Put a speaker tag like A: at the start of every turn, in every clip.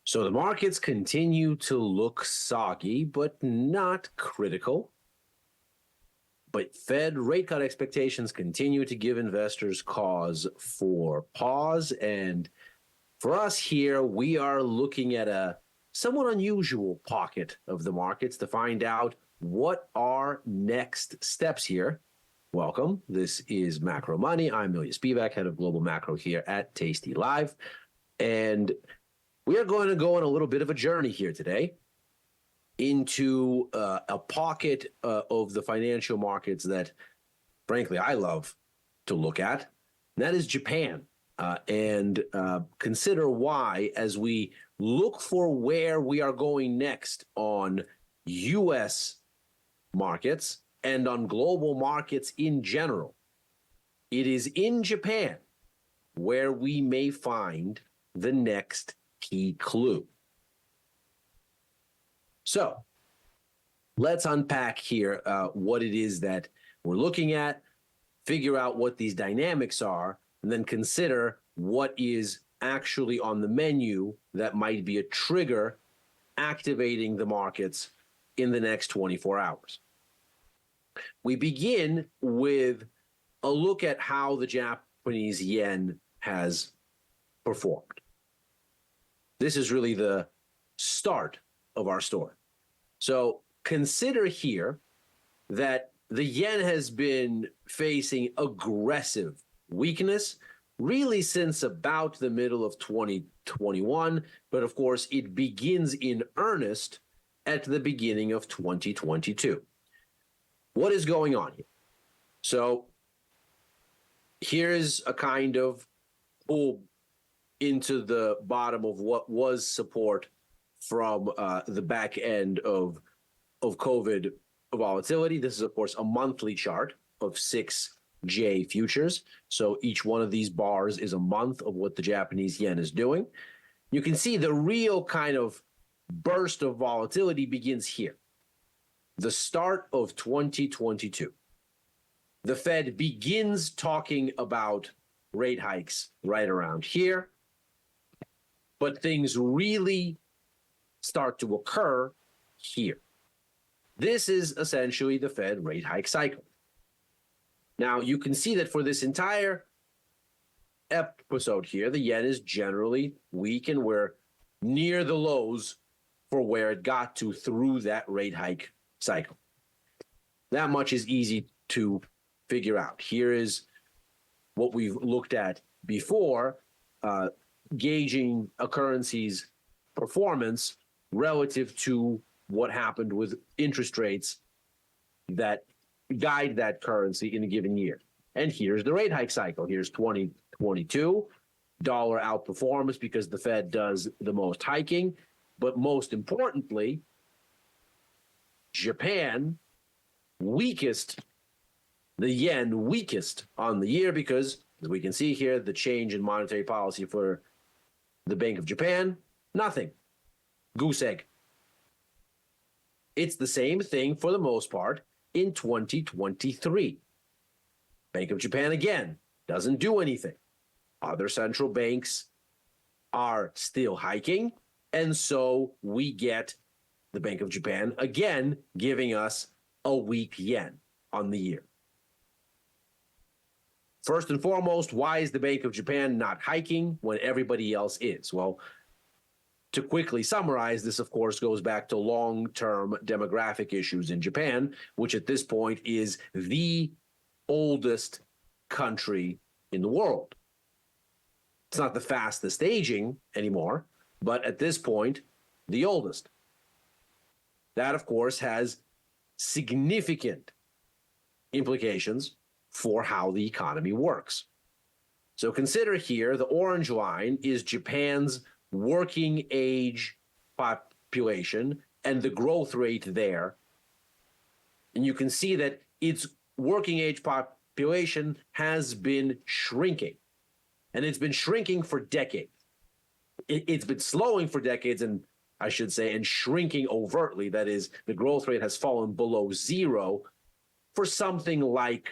A: So the markets continue to look soggy, but not critical. But Fed rate cut expectations continue to give investors cause for pause. And for us here, we are looking at a somewhat unusual pocket of the markets to find out what are next steps here. Welcome. This is Macro Money. I'm Ilya Spivak, head of global macro here at tastylive. And we are going to go on a little bit of a journey here today into a pocket of the financial markets that, frankly, I love to look at. And that is Japan. And consider why as we look for where we are going next on U.S. markets and on global markets in general. It is in Japan where we may find the next key clue. So let's unpack here what it is that we're looking at, figure out what these dynamics are, and then consider what is actually on the menu that might be a trigger activating the markets in the next 24 hours. We begin with a look at how the Japanese yen has performed. This is really the start of our story. So consider here that the yen has been facing aggressive weakness really since about the middle of 2021, but of course it begins in earnest at the beginning of 2022. What is going on here? So here's a kind of pull into the bottom of what was support from the back end of COVID volatility. This is, of course, a monthly chart of 6J futures. So each one of these bars is a month of what the Japanese yen is doing. You can see the real kind of burst of volatility begins here. The start of 2022. The Fed begins talking about rate hikes right around here, but things really start to occur here. This is essentially the Fed rate hike cycle. Now, you can see that for this entire episode here, the yen is generally weak and we're near the lows for where it got to through that rate hike cycle. That much is easy to figure out. Here is what we've looked at before, gauging a currency's performance relative to what happened with interest rates that guide that currency in a given year. And here's the rate hike cycle. Here's 2022. Dollar outperforms because the Fed does the most hiking. But most importantly, Japan weakest, the yen weakest on the year because, as we can see here, the change in monetary policy for the Bank of Japan, nothing. Goose egg. It's the same thing for the most part in 2023. Bank of Japan, again, doesn't do anything. Other central banks are still hiking, and so we get the Bank of Japan, again, giving us a weak yen on the year. First and foremost, why is the Bank of Japan not hiking when everybody else is? Well, to quickly summarize, this, of course, goes back to long-term demographic issues in Japan, which at this point is the oldest country in the world. It's not the fastest aging anymore, but at this point, the oldest. That, of course, has significant implications for how the economy works. So consider here, the orange line is Japan's working age population and the growth rate there. And you can see that its working age population has been shrinking. And it's been shrinking for decades. It's been slowing for decades, and I should say, and shrinking overtly. That is, the growth rate has fallen below zero for something like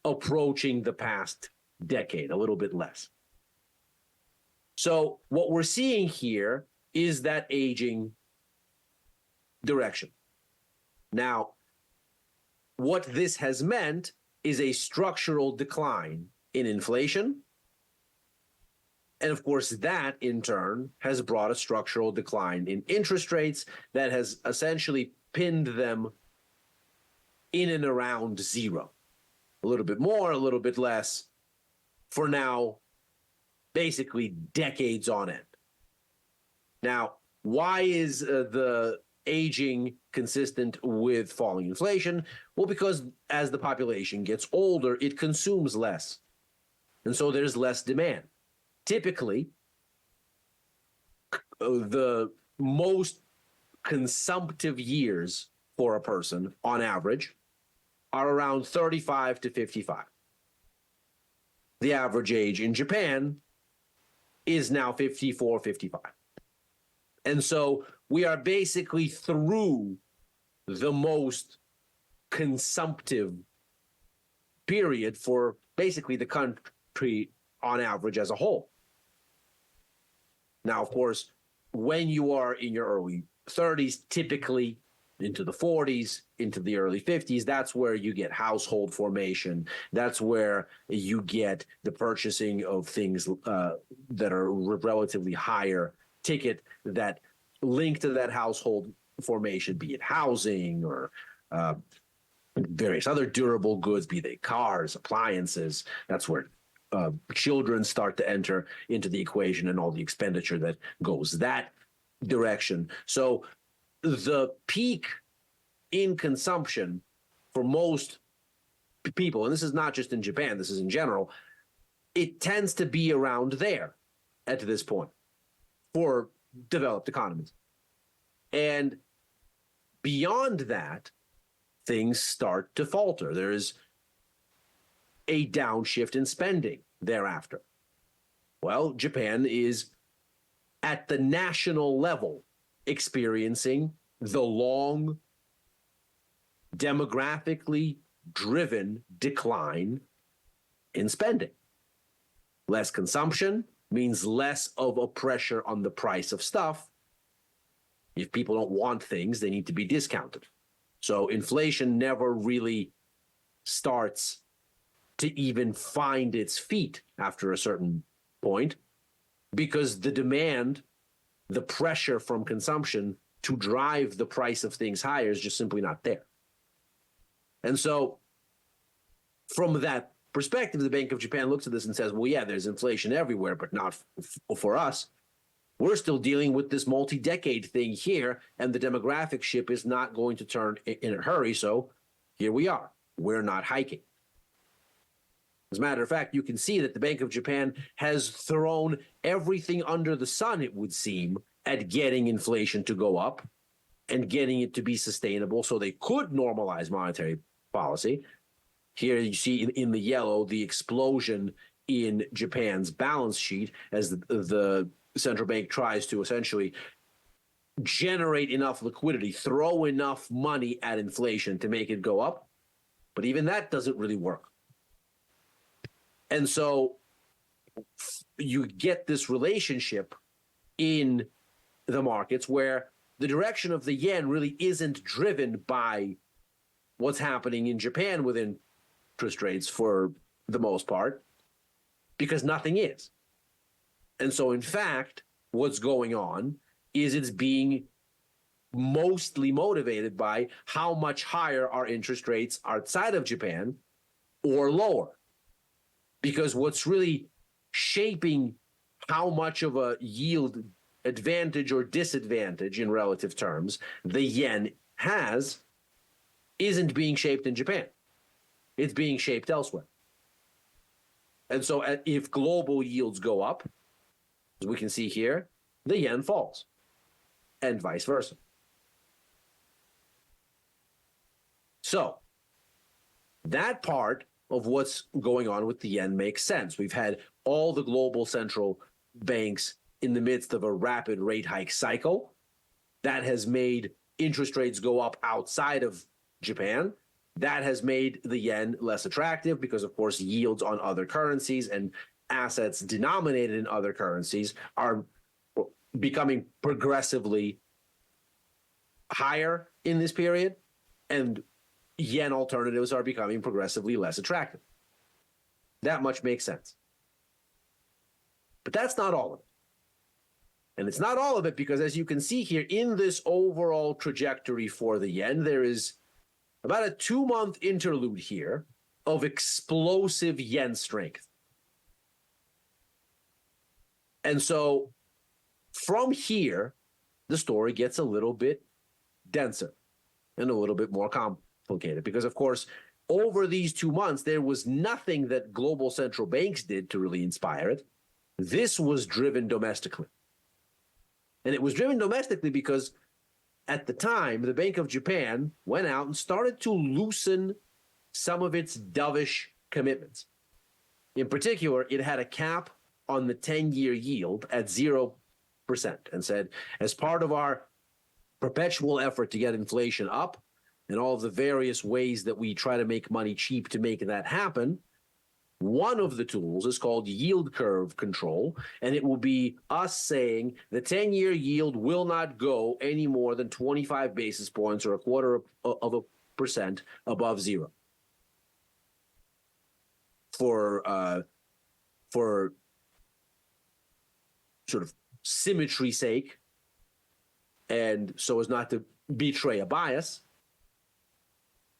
A: approaching the past decade, a little bit less. So what we're seeing here is that aging direction. Now, what this has meant is a structural decline in inflation. And of course, that in turn has brought a structural decline in interest rates that has essentially pinned them in and around zero. A little bit more, a little bit less, for now, basically decades on end. Now, why is the aging consistent with falling inflation? Well, because as the population gets older, it consumes less. And so there's less demand. Typically, the most consumptive years for a person on average are around 35 to 55. The average age in Japan is now 54, 55. And so we are basically through the most consumptive period for basically the country on average as a whole. Now, of course, when you are in your early 30s, typically into the 40s, into the early 50s, that's where you get household formation. That's where you get the purchasing of things that are relatively higher ticket that link to that household formation, be it housing or various other durable goods, be they cars, appliances. That's where children start to enter into the equation and all the expenditure that goes that direction. So the peak in consumption for most people, and this is not just in Japan, this is in general, it tends to be around there at this point for developed economies. And beyond that, things start to falter. There is a downshift in spending thereafter. Well, Japan is at the national level experiencing the long, demographically driven decline in spending. Less consumption means less of a pressure on the price of stuff. If people don't want things, they need to be discounted. So inflation never really starts to even find its feet after a certain point, because the demand, the pressure from consumption to drive the price of things higher is just simply not there. And so from that perspective, the Bank of Japan looks at this and says, well, yeah, there's inflation everywhere, but not for us. We're still dealing with this multi-decade thing here, and the demographic ship is not going to turn in a hurry. So here we are. We're not hiking. As a matter of fact, you can see that the Bank of Japan has thrown everything under the sun, it would seem, at getting inflation to go up and getting it to be sustainable so they could normalize monetary policy. Here you see in the yellow the explosion in Japan's balance sheet as the central bank tries to essentially generate enough liquidity, throw enough money at inflation to make it go up. But even that doesn't really work. And so you get this relationship in the markets where the direction of the yen really isn't driven by what's happening in Japan with interest rates for the most part, because nothing is. And so, in fact, what's going on is it's being mostly motivated by how much higher are interest rates outside of Japan or lower. Because what's really shaping how much of a yield advantage or disadvantage in relative terms the yen has isn't being shaped in Japan. It's being shaped elsewhere. And so if global yields go up, as we can see here, the yen falls, and vice versa. So that part of what's going on with the yen makes sense. We've had all the global central banks in the midst of a rapid rate hike cycle. That has made interest rates go up outside of Japan. That has made the yen less attractive because, of course, yields on other currencies and assets denominated in other currencies are becoming progressively higher in this period, and yen alternatives are becoming progressively less attractive. That much makes sense. But that's not all of it. And it's not all of it because, as you can see here, in this overall trajectory for the yen, there is about a 2-month interlude here of explosive yen strength. And so from here, the story gets a little bit denser and a little bit more complicated because, of course, over these 2 months, there was nothing that global central banks did to really inspire it. This was driven domestically. And it was driven domestically because at the time, the Bank of Japan went out and started to loosen some of its dovish commitments. In particular, it had a cap on the 10-year yield at 0% and said, as part of our perpetual effort to get inflation up and all of the various ways that we try to make money cheap to make that happen, one of the tools is called yield curve control, and it will be us saying the 10-year yield will not go any more than 25 basis points or 0.25% above zero. For sort of symmetry's sake, and so as not to betray a bias,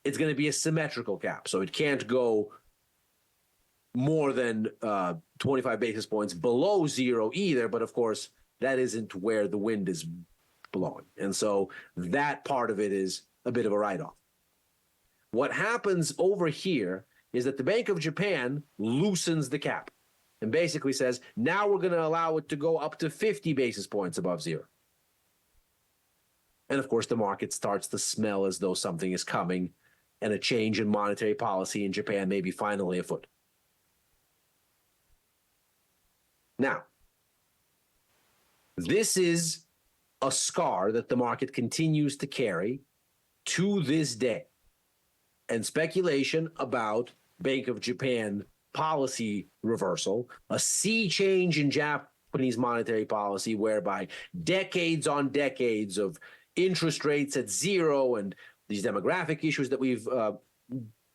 A: it's going to be a symmetrical cap. So it can't go more than 25 basis points below zero either. But of course, that isn't where the wind is blowing. And so that part of it is a bit of a write-off. What happens over here is that the Bank of Japan loosens the cap and basically says, now we're going to allow it to go up to 50 basis points above zero. And of course, the market starts to smell as though something is coming and a change in monetary policy in Japan may be finally afoot. Now, this is a scar that the market continues to carry to this day. And speculation about Bank of Japan policy reversal, a sea change in Japanese monetary policy whereby decades on decades of interest rates at zero and these demographic issues that we've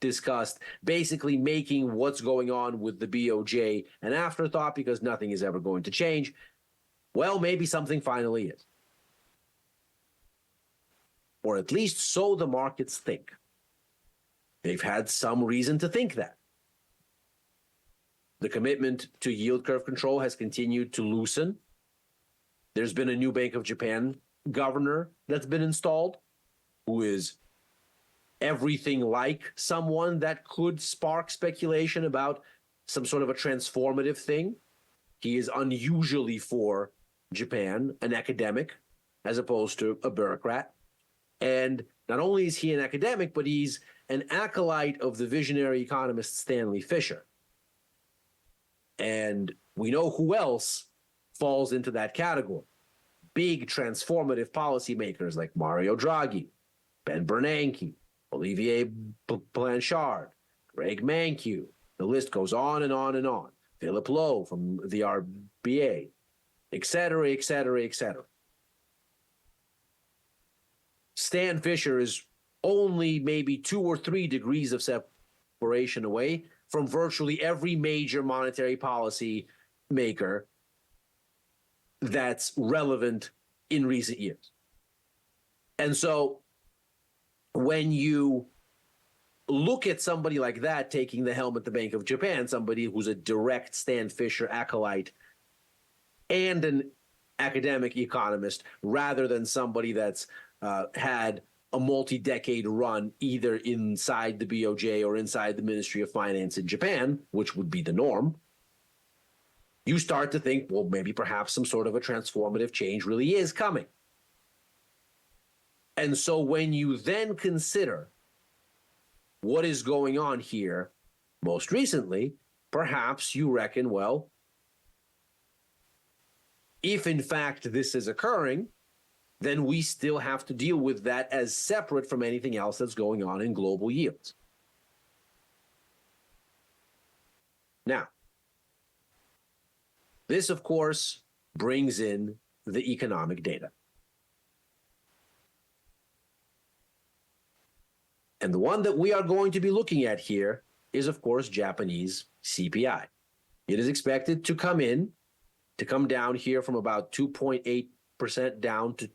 A: discussed, basically making what's going on with the BOJ an afterthought because nothing is ever going to change. Well, maybe something finally is. Or at least so the markets think. They've had some reason to think that. The commitment to yield curve control has continued to loosen. There's been a new Bank of Japan governor that's been installed who is everything like someone that could spark speculation about some sort of a transformative thing. He is unusually for Japan, an academic, as opposed to a bureaucrat. And not only is he an academic, but he's an acolyte of the visionary economist Stanley Fischer. And we know who else falls into that category. Big transformative policymakers like Mario Draghi, Ben Bernanke, Olivier Blanchard, Greg Mankiw. The list goes on and on and on. Philip Lowe from the RBA, et cetera, et cetera, et cetera. Stan Fischer is only maybe 2 or 3 degrees of separation away from virtually every major monetary policy maker that's relevant in recent years. And so when you look at somebody like that taking the helm at the Bank of Japan, somebody who's a direct Stan Fischer acolyte and an academic economist, rather than somebody that's had a multi-decade run either inside the BOJ or inside the Ministry of Finance in Japan, which would be the norm, you start to think, well, maybe perhaps some sort of a transformative change really is coming. And so when you then consider what is going on here most recently, perhaps you reckon, well, if in fact this is occurring, then we still have to deal with that as separate from anything else that's going on in global yields. Now, this, of course, brings in the economic data. And the one that we are going to be looking at here is, of course, Japanese CPI. It is expected to come down here from about 2.8% down to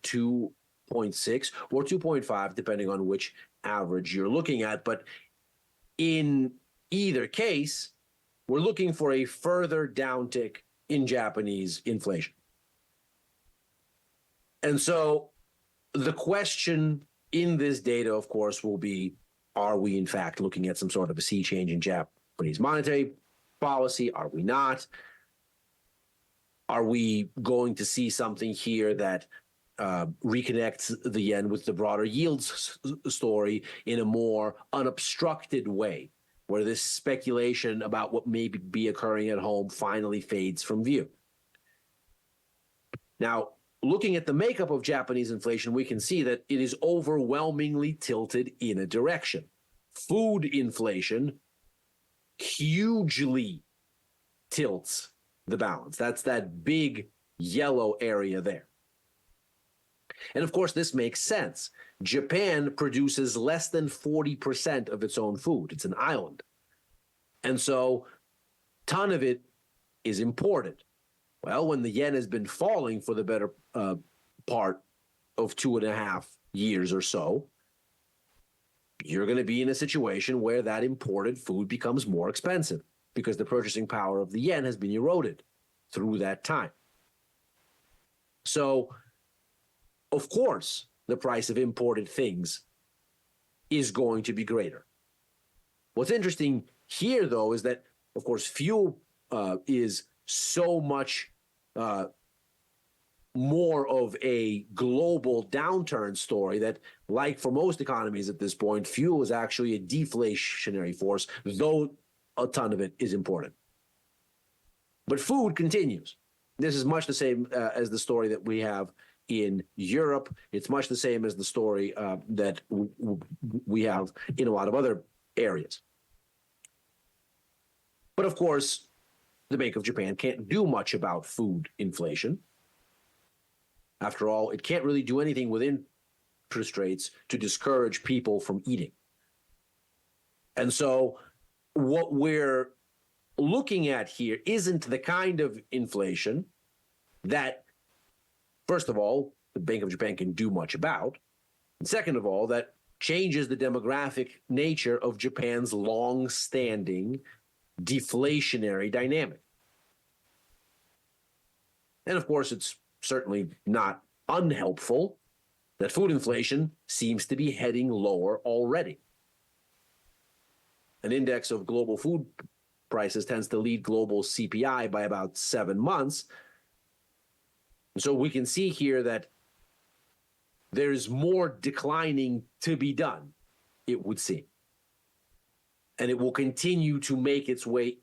A: 2.6 or 2.5, depending on which average you're looking at. But in either case, we're looking for a further downtick in Japanese inflation. And so the question in this data, of course, will be, are we in fact looking at some sort of a sea change in Japanese monetary policy? Are we not? Are we going to see something here that reconnects the yen with the broader yields story in a more unobstructed way, where this speculation about what may be occurring at home finally fades from view? Now, looking at the makeup of Japanese inflation, we can see that it is overwhelmingly tilted in a direction. Food inflation hugely tilts the balance. That's that big yellow area there. And of course, this makes sense. Japan produces less than 40% of its own food. It's an island. And so a ton of it is imported. Well, when the yen has been falling for the better part of 2.5 years or so, you're going to be in a situation where that imported food becomes more expensive because the purchasing power of the yen has been eroded through that time. So, of course, the price of imported things is going to be greater. What's interesting here, though, is that, of course, fuel is so much more of a global downturn story that, like for most economies at this point, fuel is actually a deflationary force, though a ton of it is imported. But food continues. This is much the same as the story that we have in Europe. It's much the same as the story that we have in a lot of other areas. But of course, the Bank of Japan can't do much about food inflation. After all, it can't really do anything with interest rates to discourage people from eating. And so what we're looking at here isn't the kind of inflation that, first of all, the Bank of Japan can do much about, and second of all, that changes the demographic nature of Japan's long-standing deflationary dynamic. And of course, it's certainly not unhelpful that food inflation seems to be heading lower already. An index of global food prices tends to lead global CPI by about 7 months. So we can see here that there's more declining to be done, it would seem. And it will continue to make its way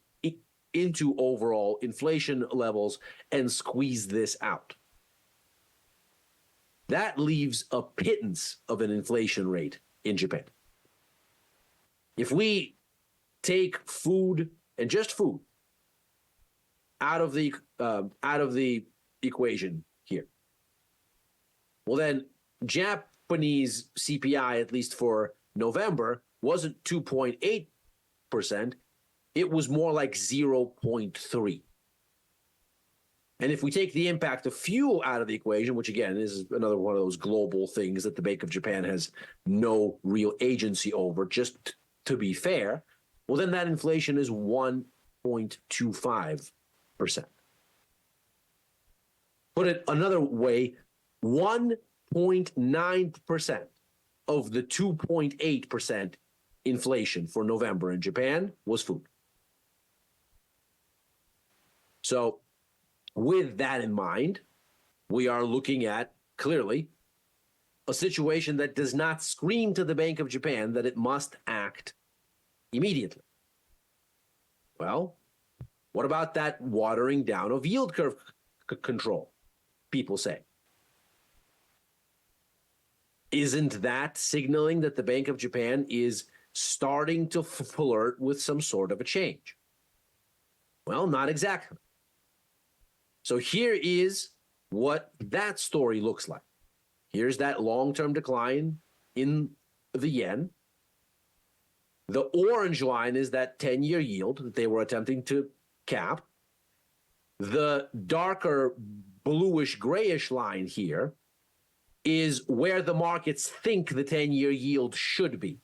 A: into overall inflation levels and squeeze this out. That leaves a pittance of an inflation rate in Japan. If we take food and just food out of the equation here, well then Japanese CPI, at least for November, wasn't 2.8%. It was more like 0.3. And if we take the impact of fuel out of the equation, which again is another one of those global things that the Bank of Japan has no real agency over, just to be fair, well, then that inflation is 1.25%. Put it another way, 1.9% of the 2.8% inflation for November in Japan was food. So with that in mind, we are looking at, clearly, a situation that does not scream to the Bank of Japan that it must act immediately. Well, what about that watering down of yield curve control, people say? Isn't that signaling that the Bank of Japan is starting to flirt with some sort of a change? Well, not exactly. So here is what that story looks like. Here's that long-term decline in the yen. The orange line is that 10-year yield that they were attempting to cap. The darker bluish grayish line here is where the markets think the 10-year yield should be.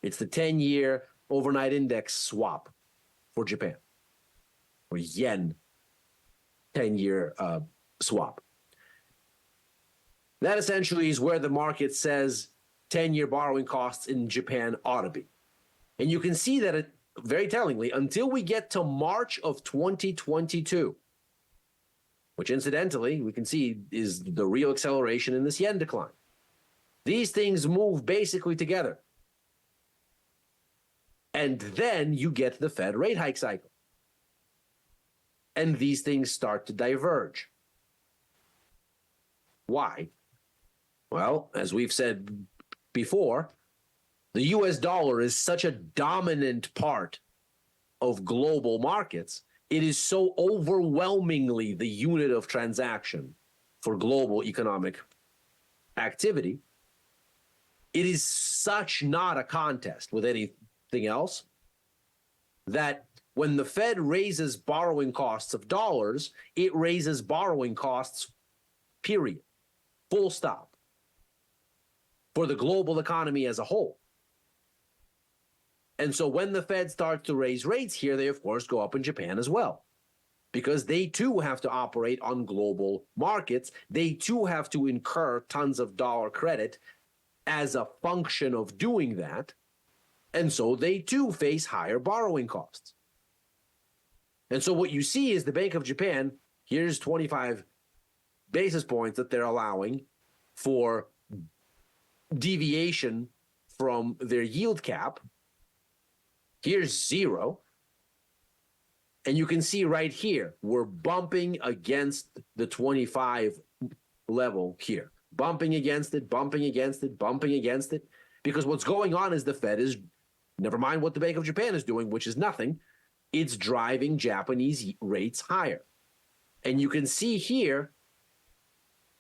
A: It's the 10-year overnight index swap for Japan, or yen 10-year swap. That essentially is where the market says 10-year borrowing costs in Japan ought to be. And you can see that it, very tellingly, until we get to March of 2022, which incidentally, we can see is the real acceleration in this yen decline. These things move basically together. And then you get the Fed rate hike cycle. And these things start to diverge. Why? Well, as we've said before, the US dollar is such a dominant part of global markets. It is so overwhelmingly the unit of transaction for global economic activity. It is such not a contest with anything else that when the Fed raises borrowing costs of dollars, it raises borrowing costs, period, full stop, for the global economy as a whole. And so when the Fed starts to raise rates here, they, of course, go up in Japan as well, because they too have to operate on global markets. They too have to incur tons of dollar credit as a function of doing that. And so they too face higher borrowing costs. And so what you see is the Bank of Japan, here's 25 basis points that they're allowing for deviation from their yield cap. Here's 0. And you can see right here, we're bumping against the 25 level here. Bumping against it, bumping against it, bumping against it. Because what's going on is the Fed is, never mind what the Bank of Japan is doing, which is nothing, it's driving Japanese rates higher. And you can see here,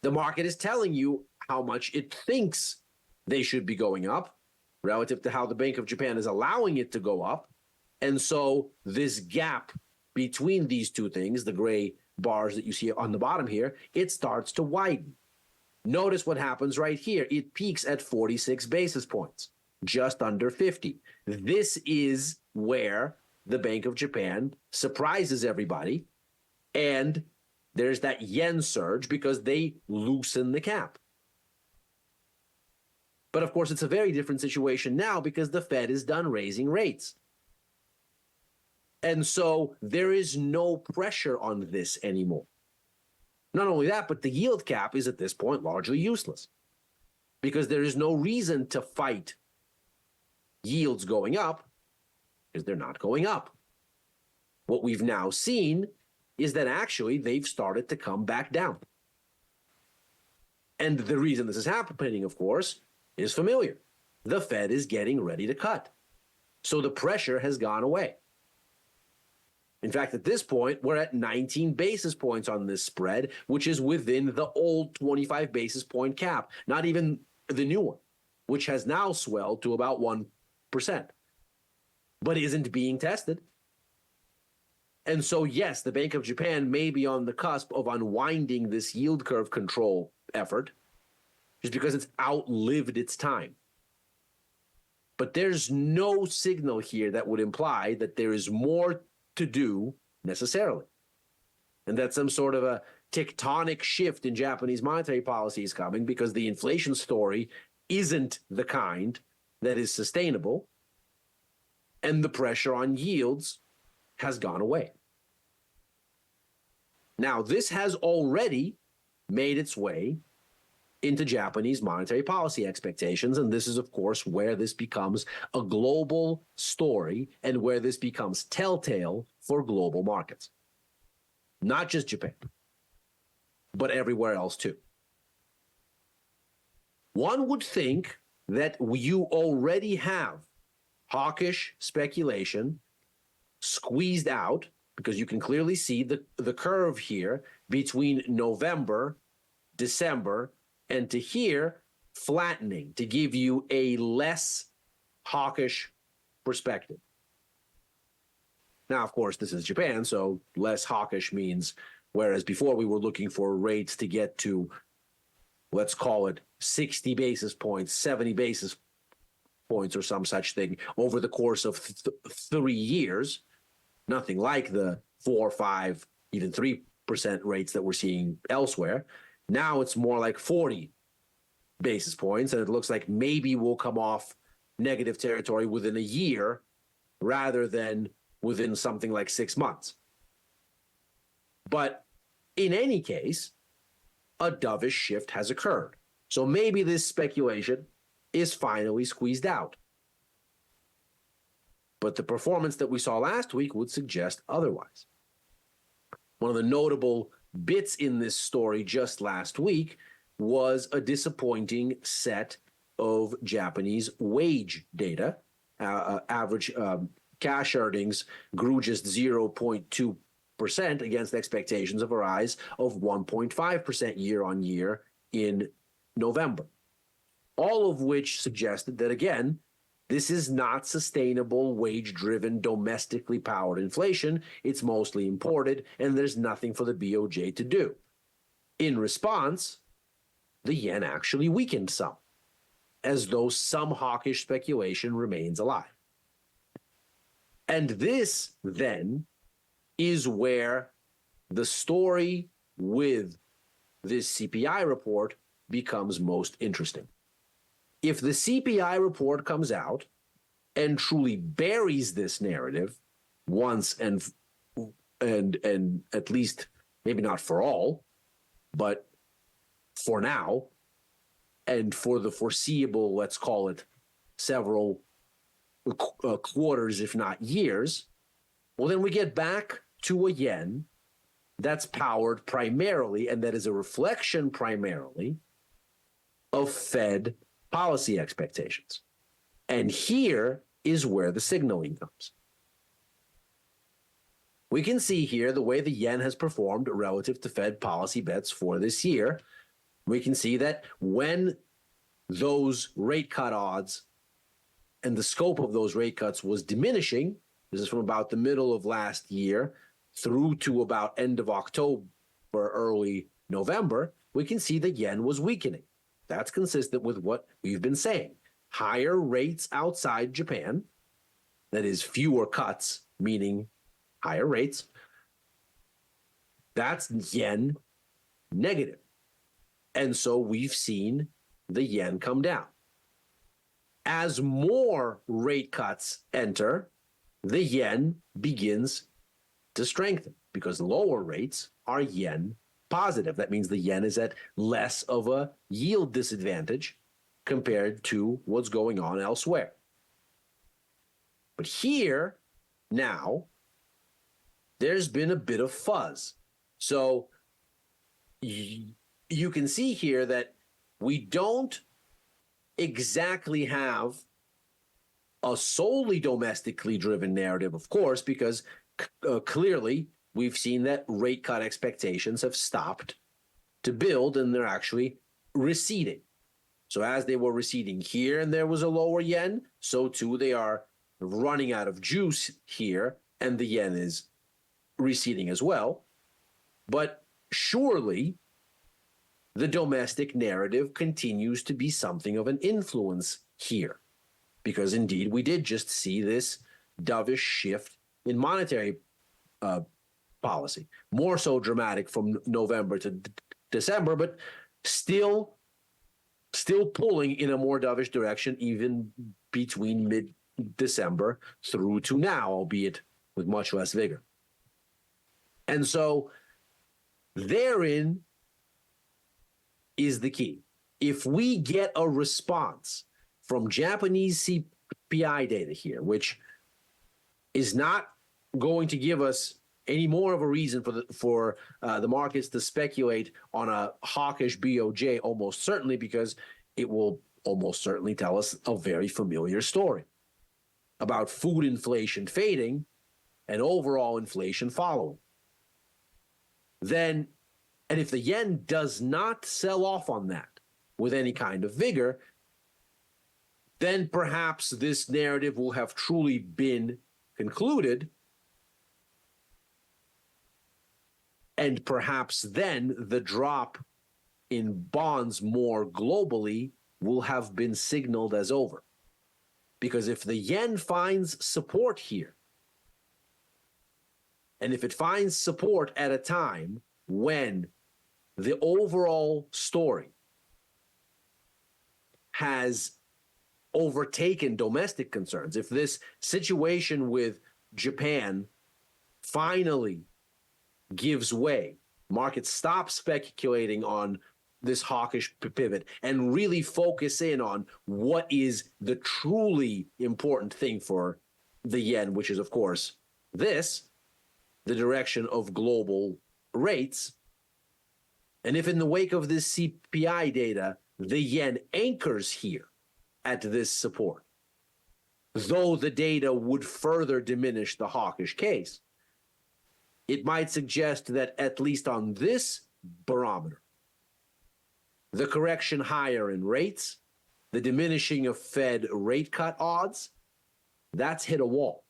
A: the market is telling you how much it thinks they should be going up relative to how the Bank of Japan is allowing it to go up. And so this gap between these two things, the gray bars that you see on the bottom here, it starts to widen. Notice what happens right here. It peaks at 46 basis points, just under 50. This is where the Bank of Japan surprises everybody, and there's that yen surge because they loosen the cap. But of course, it's a very different situation now because the Fed is done raising rates. And so there is no pressure on this anymore. Not only that, but the yield cap is at this point largely useless because there is no reason to fight yields going up because they're not going up. What we've now seen is that actually they've started to come back down. And the reason this is happening, of course, is familiar. The Fed is getting ready to cut. So the pressure has gone away. In fact, at this point, we're at 19 basis points on this spread, which is within the old 25 basis point cap, not even the new one, which has now swelled to about 1%, but isn't being tested. And so, yes, the Bank of Japan may be on the cusp of unwinding this yield curve control effort just because it's outlived its time. But there's no signal here that would imply that there is more to do necessarily, and that some sort of a tectonic shift in Japanese monetary policy is coming because the inflation story isn't the kind that is sustainable, and the pressure on yields has gone away. Now, this has already made its way into Japanese monetary policy expectations, and this is, of course, where this becomes a global story and where this becomes telltale for global markets. Not just Japan, but everywhere else too. One would think that you already have hawkish speculation squeezed out because you can clearly see the curve here between November, December, and to here, flattening to give you a less hawkish perspective. Now, of course, this is Japan, so less hawkish means, whereas before we were looking for rates to get to, let's call it 60 basis points, 70 basis points, or some such thing over the course of 3 years, nothing like the 4, 5, even 3% rates that we're seeing elsewhere. Now it's more like 40 basis points, and it looks like maybe we'll come off negative territory within a year rather than within something like 6 months. But in any case, a dovish shift has occurred. So maybe this speculation is finally squeezed out. But the performance that we saw last week would suggest otherwise. One of the notable bits in this story just last week was a disappointing set of Japanese wage data. Average cash earnings grew just 0.2% against expectations of a rise of 1.5% year on year in November. All of which suggested that, again, this is not sustainable wage-driven, domestically powered inflation. It's mostly imported, and there's nothing for the BOJ to do. In response, the yen actually weakened some, as though some hawkish speculation remains alive. And this, then, is where the story with this CPI report becomes most interesting. If the CPI report comes out and truly buries this narrative once and at least, maybe not for all, but for now, and for the foreseeable, let's call it several quarters, if not years, well, then we get back to a yen that's powered primarily, and that is a reflection primarily of Fed policy expectations. And here is where the signaling comes. We can see here the way the yen has performed relative to Fed policy bets for this year. We can see that when those rate cut odds and the scope of those rate cuts was diminishing, this is from about the middle of last year through to about end of October, early November, we can see the yen was weakening. That's consistent with what we've been saying. Higher rates outside Japan, that is fewer cuts, meaning higher rates, that's yen negative. And so we've seen the yen come down. As more rate cuts enter, the yen begins to strengthen because lower rates are yen positive. That means the yen is at less of a yield disadvantage compared to what's going on elsewhere. But here, now, there's been a bit of fuzz. So you can see here that we don't exactly have a solely domestically driven narrative, of course, because clearly we've seen that rate cut expectations have stopped to build and they're actually receding. So as they were receding here and there was a lower yen, so too they are running out of juice here and the yen is receding as well. But surely the domestic narrative continues to be something of an influence here, because indeed we did just see this dovish shift in monetary policy, more so dramatic from November to December, but still pulling in a more dovish direction even between mid-December through to now, albeit with much less vigor. And so therein is the key. If we get a response from Japanese CPI data here, which is not going to give us any more of a reason for the markets to speculate on a hawkish BOJ, almost certainly, because it will almost certainly tell us a very familiar story about food inflation fading and overall inflation following. Then, and if the yen does not sell off on that with any kind of vigor, then perhaps this narrative will have truly been concluded. And perhaps then the drop in bonds more globally will have been signaled as over. Because if the yen finds support here, and if it finds support at a time when the overall story has overtaken domestic concerns, if this situation with Japan finally gives way, markets stop speculating on this hawkish pivot and really focus in on what is the truly important thing for the yen, which is, of course, the direction of global rates. And if in the wake of this CPI data, the yen anchors here at this support, though the data would further diminish the hawkish case, it might suggest that at least on this barometer, the correction higher in rates, the diminishing of Fed rate cut odds, that's hit a wall.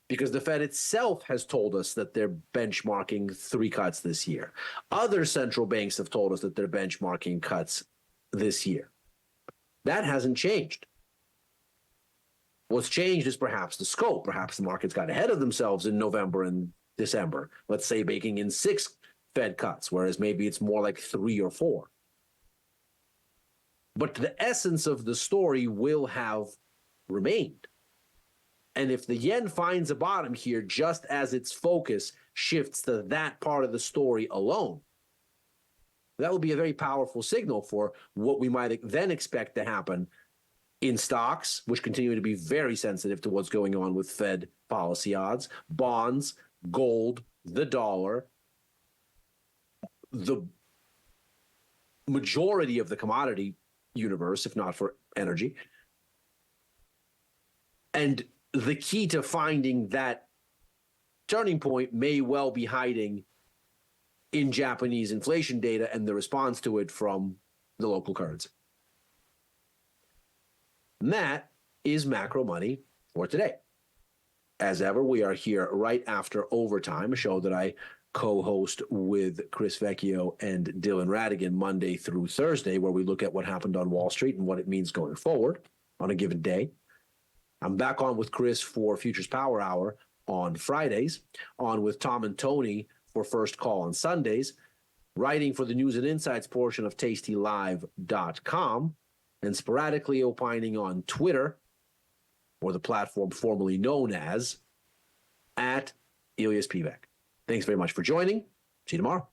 A: Because the Fed itself has told us that they're benchmarking 3 cuts this year. Other central banks have told us that they're benchmarking cuts this year. That hasn't changed. What's changed is perhaps the scope. Perhaps the markets got ahead of themselves in November and December, let's say baking in 6 Fed cuts, whereas maybe it's more like 3 or 4. But the essence of the story will have remained. And if the yen finds a bottom here, just as its focus shifts to that part of the story alone, that will be a very powerful signal for what we might then expect to happen in stocks, which continue to be very sensitive to what's going on with Fed policy odds, bonds, gold, the dollar, the majority of the commodity universe, if not for energy. And the key to finding that turning point may well be hiding in Japanese inflation data and the response to it from the local currency. And that is Macro Money for today. As ever, we are here right after Overtime, a show that I co-host with Chris Vecchio and Dylan Radigan Monday through Thursday, where we look at what happened on Wall Street and what it means going forward on a given day. I'm back on with Chris for Futures Power Hour on Fridays, on with Tom and Tony for First Call on Sundays, writing for the News and Insights portion of tastylive.com, and sporadically opining on Twitter, or the platform formerly known as @Ilias Pivak. Thanks very much for joining. See you tomorrow.